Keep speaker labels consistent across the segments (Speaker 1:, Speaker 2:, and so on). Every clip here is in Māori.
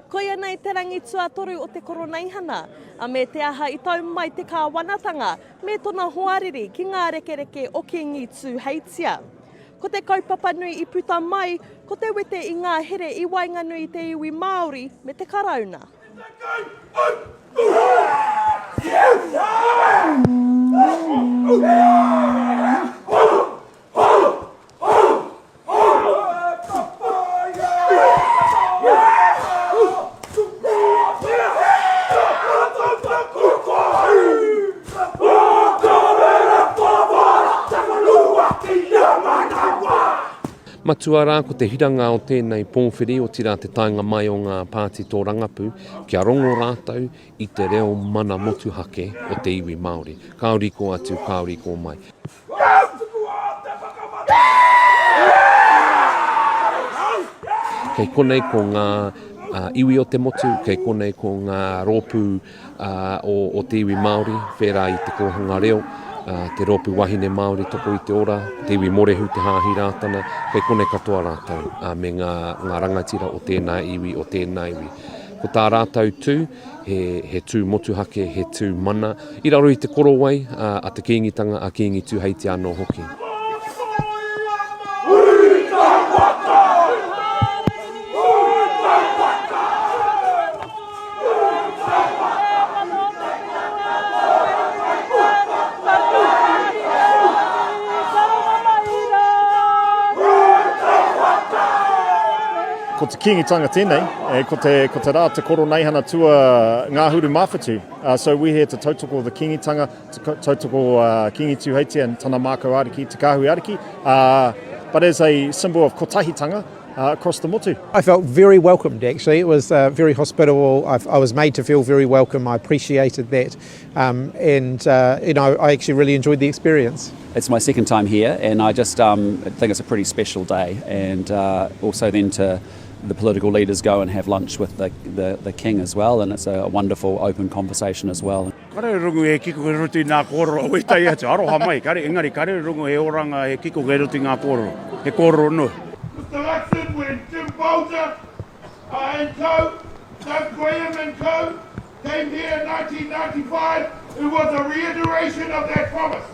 Speaker 1: Ko ia nei te rangi tuatoru o te koroneihana, a me te aha I tau mai te kāwanatanga me tona hoariri ki ngā rekereke o Kiingitanga. Ko te kaupapa nui I puta mai, ko te wete I ngā here I wainga nui te iwi Māori me te karauna.
Speaker 2: Matua rā ko te hiranga o tēnei pōwhiri o tira te tainga mai o ngā pāti Tōrangapu kia rongo rātau I te reo mana motuhake o te iwi Māori. Kauri ko atu, kauri ko mai. Kei konei ko ngā iwi o te motu, kei konei ko ngā rōpū o te iwi Māori, whērā I te kohanga reo. Te rōpū wahine Māori toko I te ora, te iwi morehu te hāhi rātana, kei konei katoa rātau me ngā rangatira o tēnā iwi, o tēnā iwi. Ko tā rātau tū, he tū motuhake, he tū mana, I raro I te korowai a te Kiingitanga a Kiingitu hei te anō hoki.
Speaker 3: Ko te Kiingitanga tēnei, ko te rā te koroneihana tua ngā huru mawhatu. So we're here to tautoko the Kiingitanga, to tautoko Kiingitu Heitia and tana mākau ariki, te kāhui ariki, but as a symbol of kotahitanga across the motu.
Speaker 4: I felt very welcomed actually. It was very hospitable. I was made to feel very welcome. I appreciated that. I actually really enjoyed the experience.
Speaker 5: It's my second time here and I just think it's a pretty special day, and also then to the political leaders go and have lunch with the king as well, and it's a wonderful open conversation as well.
Speaker 6: Kare rungu e kiko ke ruti ngā kōrero o itai atu aroha mai, engari kare rungu he oranga e kiko ke ruti ngā kōrero, he kōrero no. Mr. Luxon, when Jim Bolger and co, Doug Graham and co, came here in 1995, it was a reiteration of that promise.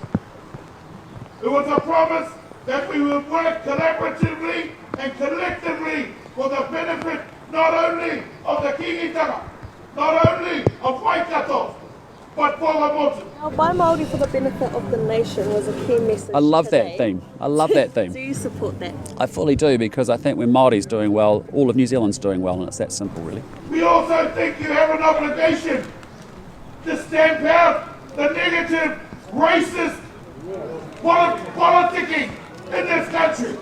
Speaker 6: It was a promise that we would work collaboratively and collectively for the benefit not only of the Kiingitanga, not only of Waikato, but for the motu.
Speaker 1: By Māori for the benefit of the nation was a key message.
Speaker 5: I love
Speaker 1: today.
Speaker 5: that theme. I love that theme.
Speaker 1: Do you support that?
Speaker 5: I fully do, because I think when Māori's doing well, all of New Zealand's doing well, and it's that simple really.
Speaker 6: We also think you have an obligation to stamp out the negative, racist politicking in this country.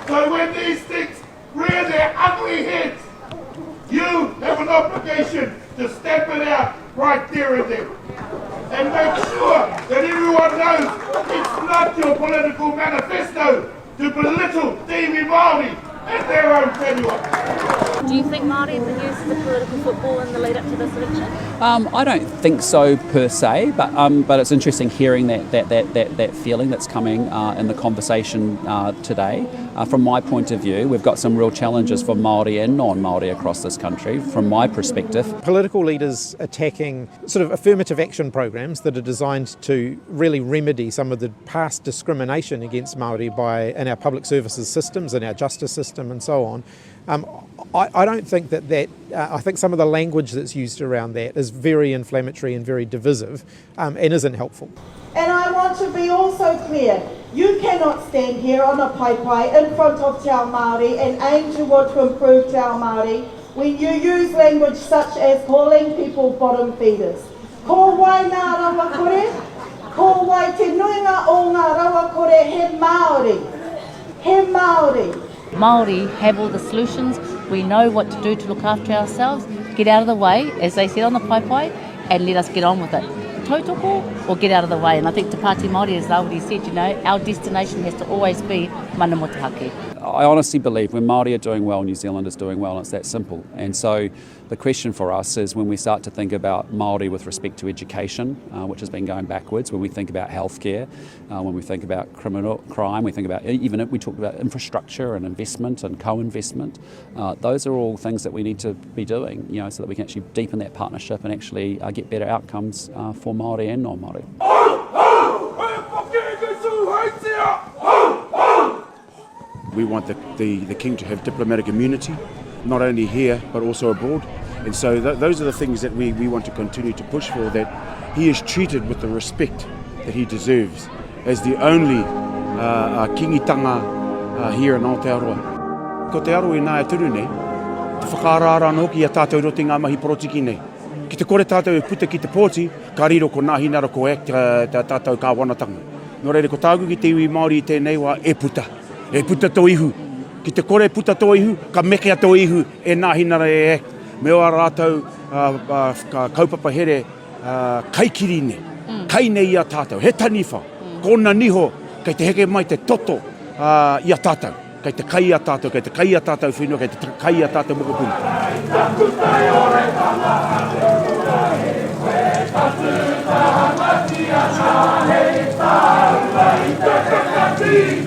Speaker 6: So when these things rear their ugly heads, you have an obligation to stamp it out right there and then. And make sure that everyone knows it's not your political manifesto to belittle the iwi Māori and their own whenua.
Speaker 7: Do you think Māori have been used as a political football in the lead up to this election?
Speaker 5: I don't think so per se, but it's interesting hearing that feeling that's coming in the conversation today. From my point of view, we've got some real challenges for Māori and non-Māori across this country, from my perspective.
Speaker 4: Political leaders attacking sort of affirmative action programs that are designed to really remedy some of the past discrimination against Māori in our public services systems, in our justice system and so on. I don't think that I think some of the language that's used around that is very inflammatory and very divisive and isn't helpful.
Speaker 8: And I want to be also clear, you cannot stand here on a paipai in front of Te Ao Māori and aim to want to improve Te Ao Māori when you use language such as calling people bottom feeders. Ko wai ngā rawa kore, ko wai te nuinga o ngā rawa kore he Māori. He Māori.
Speaker 7: Māori have all the solutions. We know what to do to look after ourselves. Get out of the way, as they said on the paipai, and let us get on with it. Tautoko or get out of the way. And I think Te Pāti Māori, as Rahui said, our destination has to always be mana motuhake.
Speaker 5: I honestly believe when Māori are doing well, New Zealand is doing well, and it's that simple. And so the question for us is when we start to think about Māori with respect to education, which has been going backwards, when we think about healthcare, when we think about crime, we think about we talked about infrastructure and investment and co-investment. Those are all things that we need to be doing, so that we can actually deepen that partnership and actually get better outcomes for Māori and non-Māori.
Speaker 6: We want the King to have diplomatic immunity, not only here but also abroad. And so those are the things that we want to continue to push for, that he is treated with the respect that he deserves as the only Kiingitanga here in Aotearoa. Ko te aro i nā e turu nei, te whakarara anō ki a tātou roti ngā mahi porotiki nei. Ki te kore tātou e puta ki te pōti, ka riro ko nā hinara ko te tātou ka wanatanga. Nō reire ko tāku ki te iwi Māori i tēnei wā e puta tō ihu. Ki te kore puta tō ihu, ka mekea tō ihu e nā hinara e me o rātou ka kaupapa here kaikiri ne, kai nei i a tātou, he taniwha, kōna niho, kei te heke mai te toto i a tātou, kei te kai a tātou, kei te kai a tātou whenua, kei te kai a tātou mokopuni.
Speaker 9: Hey,